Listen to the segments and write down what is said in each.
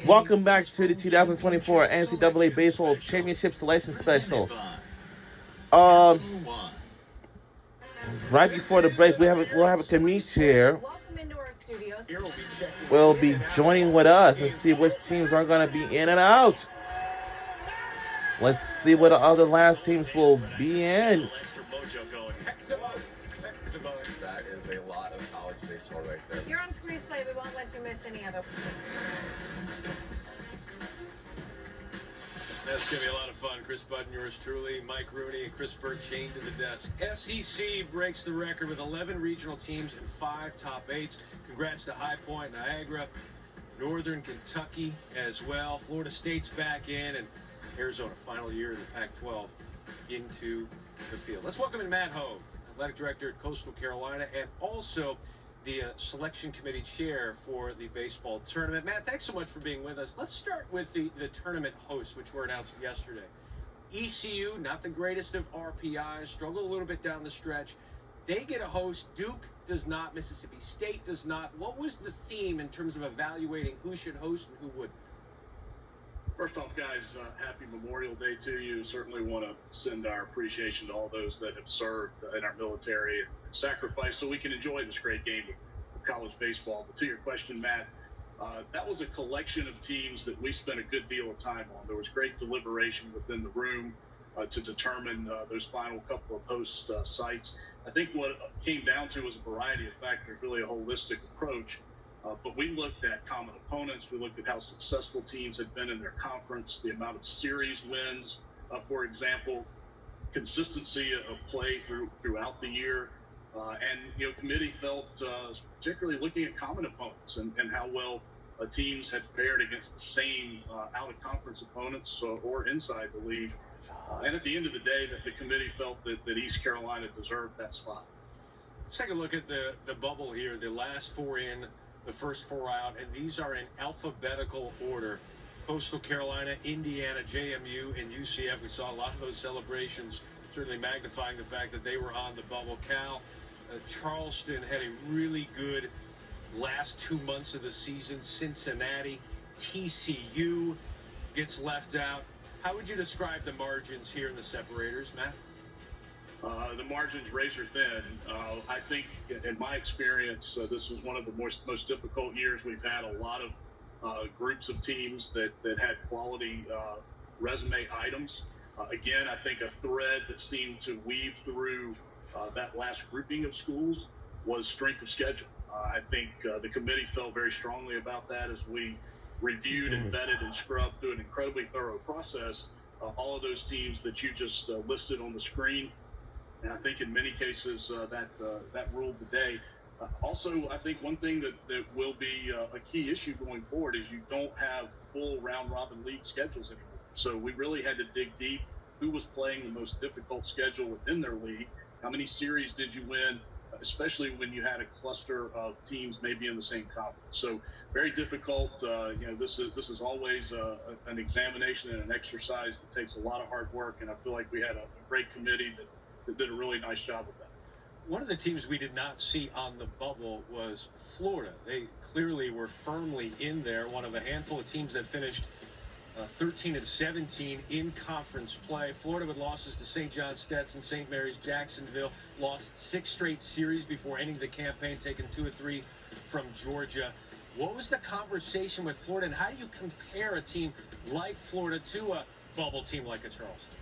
Welcome back to the 2024 NCAA Baseball Championship Selection Special. Right before the break, we'll have a committee chair. Will be joining with us and see which teams are going to be in and out. Let's see what the other last teams will be in. That is a lot of college baseball right there. You're on Squeeze Play. We won't let you miss any of it. That's going to be a lot of fun. Chris Budden, yours truly, Mike Rooney, and Chris Berg chained to the desk. SEC breaks the record with 11 regional teams and 5 top 8s. Congrats to High Point, Niagara, Northern Kentucky as well. Florida State's back in, and Arizona, final year of the Pac-12, into the field. Let's welcome in Matt Hogue, Athletic Director at Coastal Carolina, and also the selection committee chair for the baseball tournament. Matt, thanks so much for being with us. Let's start with the tournament hosts, which were announced yesterday. ECU, not the greatest of RPIs, struggle a little bit down the stretch. They get a host. Duke does not. Mississippi State does not. What was the theme in terms of evaluating who should host and who wouldn't? First off, guys, happy Memorial Day to you. Certainly want to send our appreciation to all those that have served in our military and sacrificed so we can enjoy this great game of college baseball. But to your question, Matt, that was a collection of teams that we spent a good deal of time on. There was great deliberation within the room to determine those final couple of host sites. I think what it came down to was a variety of factors, really a holistic approach. But we looked at common opponents. We looked at how successful teams had been in their conference, the amount of series wins, for example, consistency of play throughout the year. And, committee felt, particularly looking at common opponents and how well teams had fared against the same out-of-conference opponents or inside the league. And at the end of the day, the committee felt that East Carolina deserved that spot. Let's take a look at the bubble here, the last 4 in, the first 4 out, and these are in alphabetical order. Coastal Carolina, Indiana, JMU, and UCF. We saw a lot of those celebrations, certainly magnifying the fact that they were on the bubble. Cal, Charleston had a really good last 2 months of the season. Cincinnati, TCU gets left out. How would you describe the margins here in the separators, Matt? The margin's razor thin. I think, in my experience, this was one of the most difficult years we've had. A lot of groups of teams that had quality resume items. Again, I think a thread that seemed to weave through that last grouping of schools was strength of schedule. I think the committee felt very strongly about that as we reviewed and vetted and scrubbed through an incredibly thorough process all of those teams that you just listed on the screen. And I think in many cases that ruled the day. Also, I think one thing that will be a key issue going forward is you don't have full round-robin league schedules anymore. So we really had to dig deep. Who was playing the most difficult schedule within their league? How many series did you win, especially when you had a cluster of teams maybe in the same conference? So very difficult. This is always an examination and an exercise that takes a lot of hard work, and I feel like we had a great committee that did a really nice job of that. One of the teams we did not see on the bubble was Florida. They clearly were firmly in there, one of a handful of teams that finished 13-17 in conference play. Florida with losses to St. John Stetson, St. Mary's, Jacksonville, lost 6 straight series before ending the campaign, taking 2 of 3 from Georgia. What was the conversation with Florida, and how do you compare a team like Florida to a bubble team like a Charleston?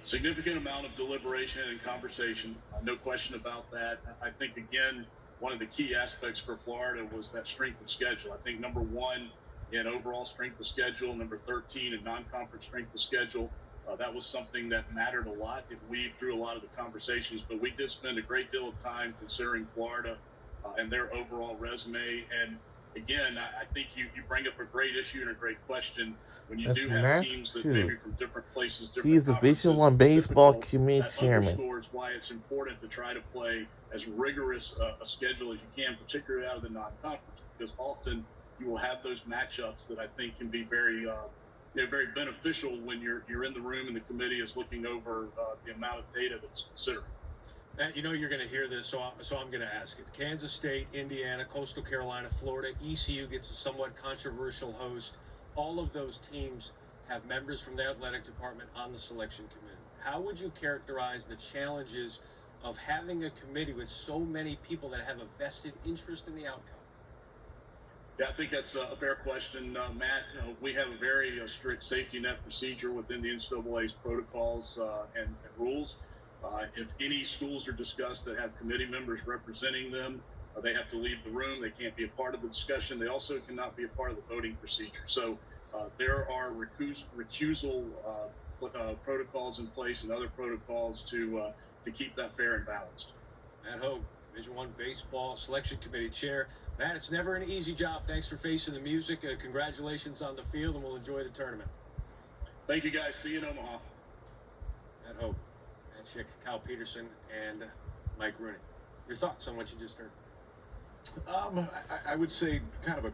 Significant amount of deliberation and conversation, no question about that. I think, again, one of the key aspects for Florida was that strength of schedule. I think number 1 in overall strength of schedule, number 13 in non-conference strength of schedule. That was something that mattered a lot. It weaved through a lot of the conversations, but we did spend a great deal of time considering Florida and their overall resume. And again, I think you bring up a great issue and a great question. When you do have teams that maybe from different places, different He's the Division One baseball committee chairman. That underscores why it's important to try to play as rigorous a schedule as you can, particularly out of the non-conference, because often you will have those matchups that I think can be very beneficial when you're in the room and the committee is looking over the amount of data that's considered. Matt, you know you're going to hear this, so I'm going to ask it. Kansas State, Indiana, Coastal Carolina, Florida, ECU gets a somewhat controversial host. All of those teams have members from their athletic department on the selection committee. How would you characterize the challenges of having a committee with so many people that have a vested interest in the outcome? Yeah, I think that's a fair question, Matt. We have a very strict safety net procedure within the NCAA's protocols and rules. If any schools are discussed that have committee members representing them, they have to leave the room. They can't be a part of the discussion. They also cannot be a part of the voting procedure. So there are recusal protocols in place and other protocols to keep that fair and balanced. Matt Hogue, Division I Baseball Selection Committee Chair. Matt, it's never an easy job. Thanks for facing the music. Congratulations on the field, and we'll enjoy the tournament. Thank you, guys. See you in Omaha. Matt Hogue, Matt Schick, Kyle Peterson, and Mike Rooney. Your thoughts on what you just heard? I would say kind of a